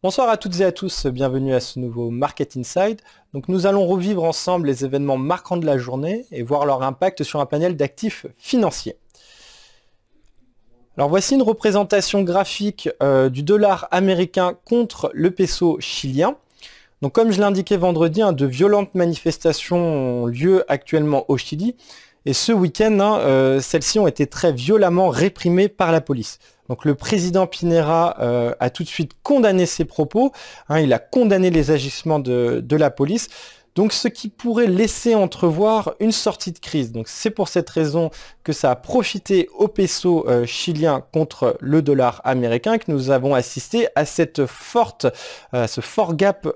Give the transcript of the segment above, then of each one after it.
Bonsoir à toutes et à tous, bienvenue à ce nouveau Market Inside. Donc nous allons revivre ensemble les événements marquants de la journée et voir leur impact sur un panel d'actifs financiers. Alors voici une représentation graphique du dollar américain contre le peso chilien. Donc comme je l'indiquais vendredi, de violentes manifestations ont lieu actuellement au Chili. Et ce week-end, celles-ci ont été très violemment réprimées par la police. Donc le président Piñera a tout de suite condamné ces propos, il a condamné les agissements de la police, donc ce qui pourrait laisser entrevoir une sortie de crise. Donc c'est pour cette raison que ça a profité au peso chilien contre le dollar américain que nous avons assisté à ce fort gap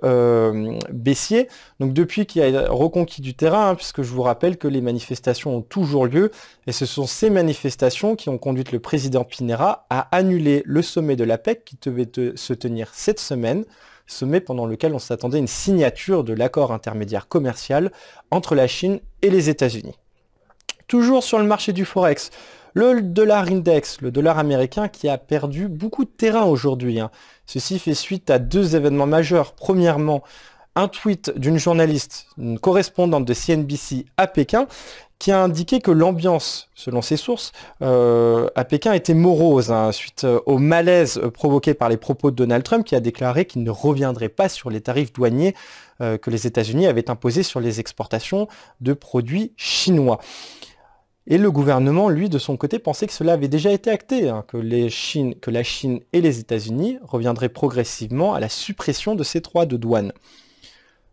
baissier. Donc depuis qu'il y a reconquis du terrain, puisque je vous rappelle que les manifestations ont toujours lieu, et ce sont ces manifestations qui ont conduit le président Piñera à annuler le sommet de l'APEC qui devait se tenir cette semaine, sommet pendant lequel on s'attendait à une signature de l'accord intermédiaire commercial entre la Chine et les États-Unis. Toujours sur le marché du Forex, le dollar index, le dollar américain qui a perdu beaucoup de terrain aujourd'hui. Ceci fait suite à deux événements majeurs. Premièrement, un tweet d'une journaliste, une correspondante de CNBC à Pékin, qui a indiqué que l'ambiance, selon ses sources, à Pékin était morose, suite au malaise provoqué par les propos de Donald Trump, qui a déclaré qu'il ne reviendrait pas sur les tarifs douaniers que les États-Unis avaient imposés sur les exportations de produits chinois. Et le gouvernement, lui, de son côté, pensait que cela avait déjà été acté, que la Chine et les États-Unis reviendraient progressivement à la suppression de ces droits de douane.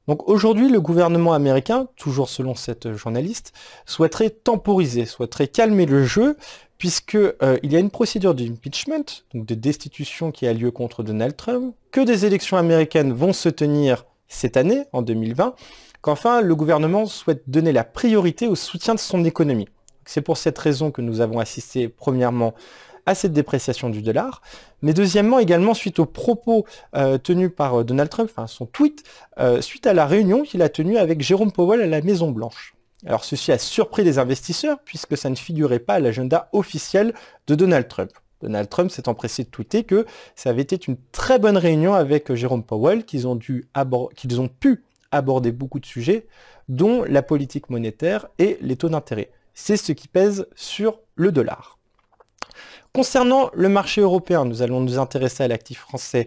Donc aujourd'hui, le gouvernement américain, toujours selon cette journaliste, souhaiterait temporiser, souhaiterait calmer le jeu, puisqu'il y a une procédure d'impeachment, donc de destitution qui a lieu contre Donald Trump, que des élections américaines vont se tenir cette année, en 2020, qu'enfin le gouvernement souhaite donner la priorité au soutien de son économie. C'est pour cette raison que nous avons assisté premièrement à cette dépréciation du dollar, mais deuxièmement également suite aux propos tenus par Donald Trump, son tweet, suite à la réunion qu'il a tenue avec Jérôme Powell à la Maison Blanche. Alors ceci a surpris les investisseurs puisque ça ne figurait pas à l'agenda officiel de Donald Trump. Donald Trump s'est empressé de tweeter que ça avait été une très bonne réunion avec Jérôme Powell, qu'ils ont pu aborder beaucoup de sujets, dont la politique monétaire et les taux d'intérêt. C'est ce qui pèse sur le dollar. Concernant le marché européen, nous allons nous intéresser à l'actif français,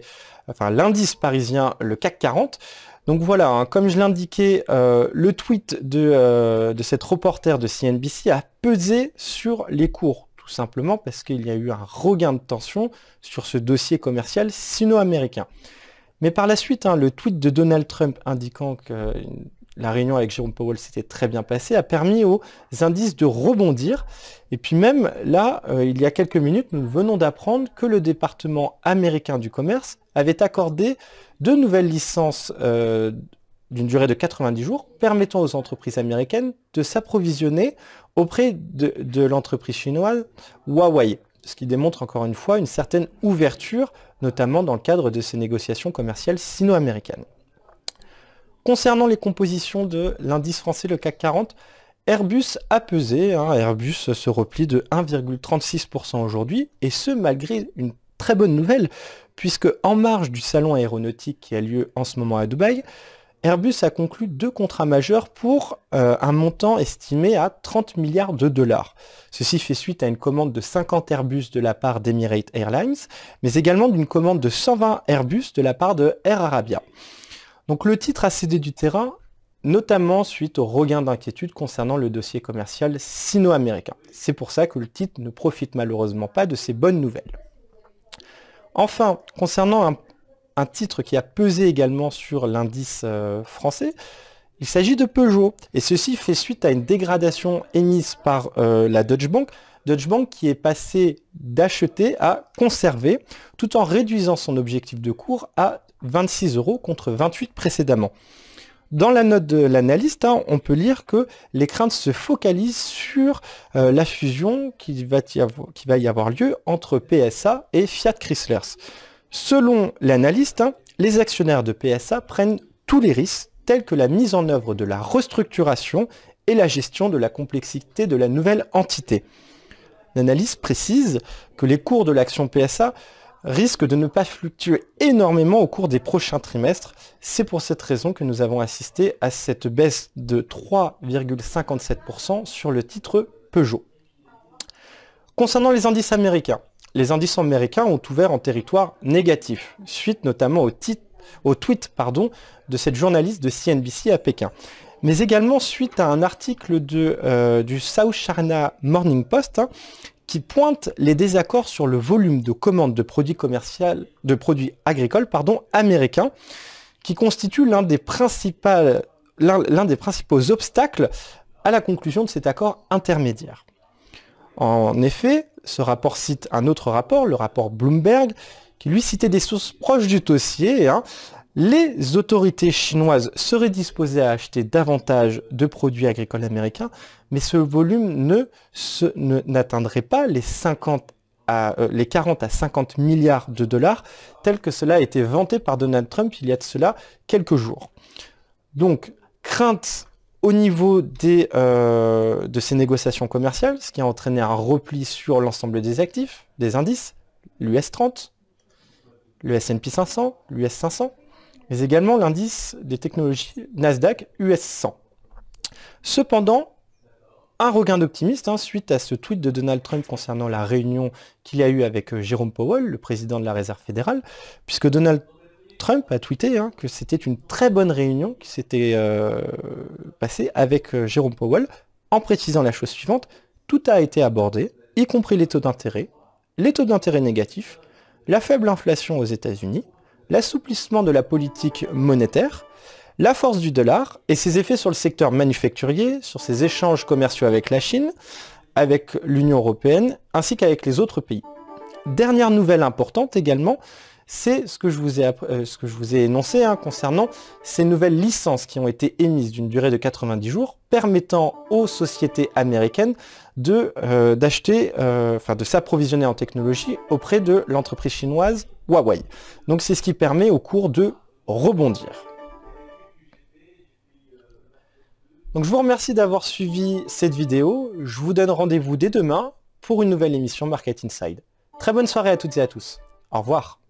l'indice parisien, le CAC 40. Donc voilà, comme je l'indiquais, le tweet de cette reporter de CNBC a pesé sur les cours, tout simplement parce qu'il y a eu un regain de tension sur ce dossier commercial sino-américain. Mais par la suite, le tweet de Donald Trump indiquant que la réunion avec Jérôme Powell s'était très bien passée, a permis aux indices de rebondir. Et puis même là, il y a quelques minutes, nous venons d'apprendre que le département américain du commerce avait accordé de nouvelles licences d'une durée de 90 jours, permettant aux entreprises américaines de s'approvisionner auprès de l'entreprise chinoise Huawei. Ce qui démontre encore une fois une certaine ouverture, notamment dans le cadre de ces négociations commerciales sino-américaines. Concernant les compositions de l'indice français, le CAC 40, Airbus a pesé, Airbus se replie de 1,36% aujourd'hui, et ce malgré une très bonne nouvelle, puisque en marge du salon aéronautique qui a lieu en ce moment à Dubaï, Airbus a conclu 2 contrats majeurs pour un montant estimé à 30 milliards de dollars. Ceci fait suite à une commande de 50 Airbus de la part d'Emirates Airlines, mais également d'une commande de 120 Airbus de la part de Air Arabia. Donc le titre a cédé du terrain, notamment suite au regain d'inquiétude concernant le dossier commercial sino-américain. C'est pour ça que le titre ne profite malheureusement pas de ces bonnes nouvelles. Enfin, concernant un titre qui a pesé également sur l'indice français, il s'agit de Peugeot. Et ceci fait suite à une dégradation émise par la Deutsche Bank. Deutsche Bank qui est passé d'acheter à conserver, tout en réduisant son objectif de cours à 26 € contre 28 précédemment. Dans la note de l'analyste, on peut lire que les craintes se focalisent sur la fusion qui va y avoir lieu entre PSA et Fiat Chrysler. Selon l'analyste, les actionnaires de PSA prennent tous les risques, tels que la mise en œuvre de la restructuration et la gestion de la complexité de la nouvelle entité. L'analyste précise que les cours de l'action PSA risque de ne pas fluctuer énormément au cours des prochains trimestres. C'est pour cette raison que nous avons assisté à cette baisse de 3,57% sur le titre Peugeot. Concernant les indices américains ont ouvert en territoire négatif, suite notamment au tweet de cette journaliste de CNBC à Pékin, mais également suite à un article du South China Morning Post qui pointe les désaccords sur le volume de commandes de produits agricoles américains, qui constitue l'un des principaux obstacles à la conclusion de cet accord intermédiaire. En effet, ce rapport cite un autre rapport, le rapport Bloomberg, qui lui citait des sources proches du dossier. Les autorités chinoises seraient disposées à acheter davantage de produits agricoles américains, mais ce volume n'atteindrait pas les 40 à 50 milliards de dollars, tel que cela a été vanté par Donald Trump il y a de cela quelques jours. Donc, crainte au niveau de ces négociations commerciales, ce qui a entraîné un repli sur l'ensemble des actifs, des indices, l'US 30, le S&P 500, l'US 500, mais également l'indice des technologies Nasdaq US 100. Cependant, un regain d'optimisme suite à ce tweet de Donald Trump concernant la réunion qu'il y a eu avec Jérôme Powell, le président de la Réserve fédérale, puisque Donald Trump a tweeté que c'était une très bonne réunion qui s'était passée avec Jérôme Powell, en précisant la chose suivante: tout a été abordé, y compris les taux d'intérêt négatifs, la faible inflation aux États-Unis, l'assouplissement de la politique monétaire, la force du dollar et ses effets sur le secteur manufacturier, sur ses échanges commerciaux avec la Chine, avec l'Union européenne, ainsi qu'avec les autres pays. Dernière nouvelle importante également, c'est ce que je vous ai énoncé concernant ces nouvelles licences qui ont été émises d'une durée de 90 jours, permettant aux sociétés américaines de s'approvisionner en technologie auprès de l'entreprise chinoise Huawei. Donc c'est ce qui permet au cours de rebondir. Donc je vous remercie d'avoir suivi cette vidéo. Je vous donne rendez-vous dès demain pour une nouvelle émission Market Inside. Très bonne soirée à toutes et à tous. Au revoir.